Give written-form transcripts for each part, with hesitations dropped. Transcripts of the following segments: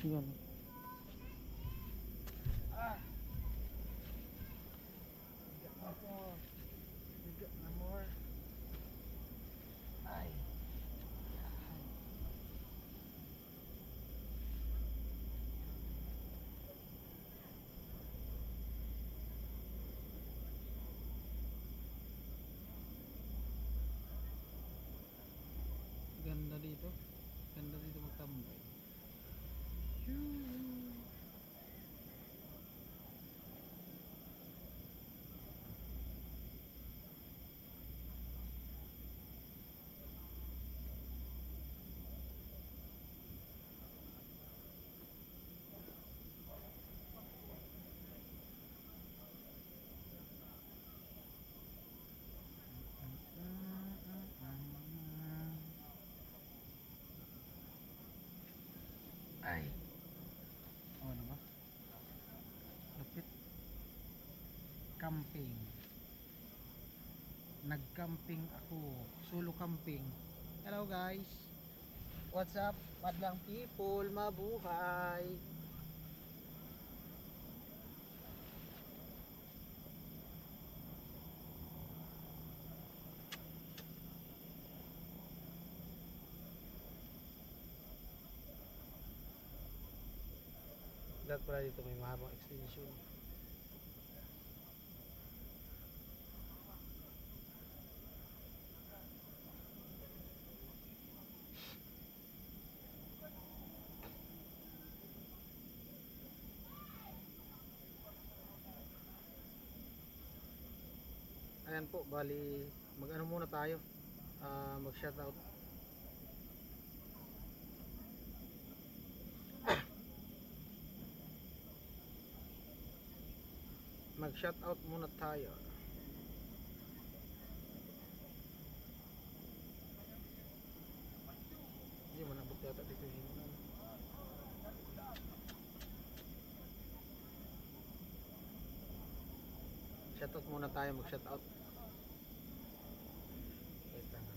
Yan. Ah. Bigat na po. Bigat na more. Ay. Ganda dito. Ganda dito magtambay. Ay. Oh, ano ba? Lupit. Camping. Nag-camping ako. Solo camping. Hello guys. What's up, madlang people? Mabuhay. Vlog pala dito, may mahabang extension. Ayan po, bali mag-ano muna tayo, mag-shoutout. Mag-shoutout muna tayo. Hindi mo nabot yata dito yung shoutout muna tayo, mag-shoutout. Ito nga.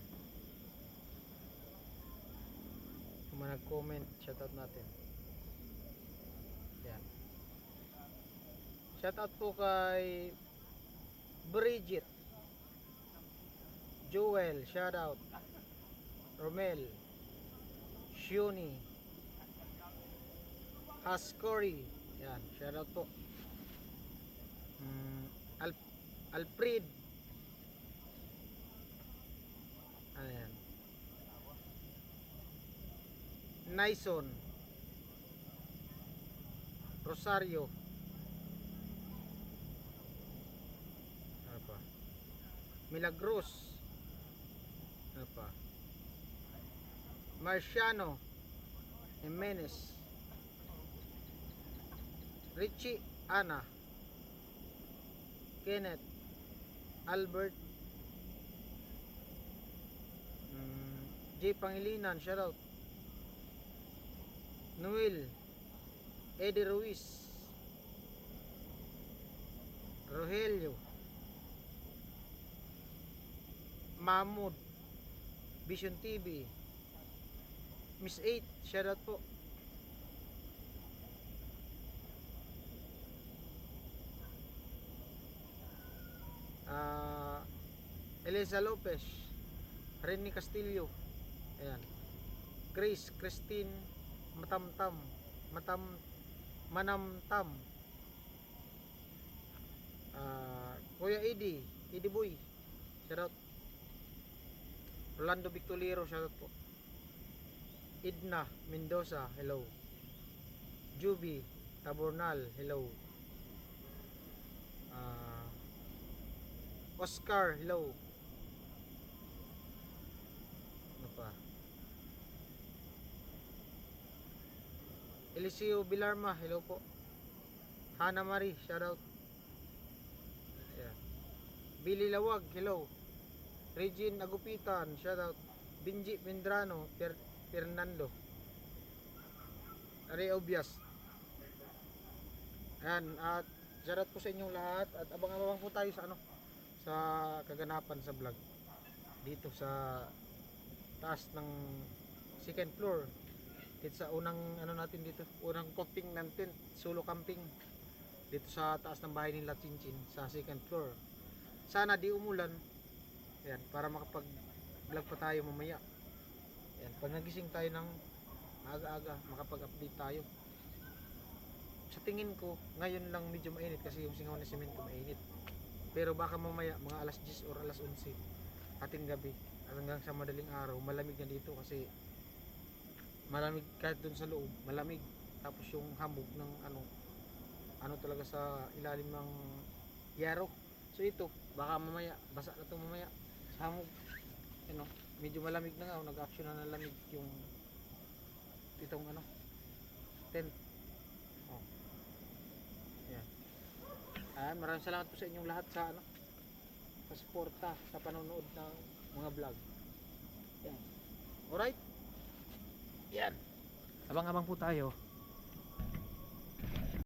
Kung man nag-comment, shoutout natin. Yan. Shoutout po kay Bridget, Joel, shoutout. Romel, Shuni, Haskori, yan, shoutout po. Alfred, ano yan, Naison, Rosario, ano pa, Milagros, ano pa, Marciano, Jimenez, Richie, Ana, Kenneth, Albert, J. Pangilinan, shoutout. Noel, Eddie Ruiz, Rogelio, Mahmud, Vision TV, Miss 8, shoutout po. Elisa Lopez, Rene Castillo, ayan, Chris, Christine, Manamtam, Kuya Eddie Boy, shoutout. Rolando Victolero, shoutout po. Idna Mendoza, hello. Juby Tabornal, hello. Oscar, hello. Ano pa? Eliseo Bilarma, hello po. Hana Marie, shoutout. Ayan. Billy Lawag, hello. Regine Agupitan, shoutout. Benji Mendrano, Fernando, Are Obias. Ayan, at shoutout po sa inyong lahat. At abang-abang po tayo sa sa kaganapan sa vlog dito sa taas ng second floor Dito sa unang ano natin dito, unang camping ng tent, solo camping. Dito sa taas ng bahay nila Chinchin sa second floor. Sana di umulan. Yan, para makapag-vlog pa tayo mamaya. Yan, pag nagising tayo ng aga-aga, makapag-update tayo. Sa tingin ko, ngayon lang medyo mainit kasi yung singaw na semento mainit. Pero baka mamaya mga alas 10 or alas 11 ating gabi hanggang sa madaling araw, malamig na dito kasi malamig kahit dun sa loob, malamig. Tapos yung hamog ng ano talaga sa ilalim ng yero. So ito, baka mamaya basa na to mamaya sa hamog. Medyo malamig na nga, nag-action na ng lamig yung itong tent. Oh. Yan. Maraming salamat po sa inyong lahat sa sa suporta, sa panonood ng mga vlog. Yan. Alright? Yan. Abang-abang po tayo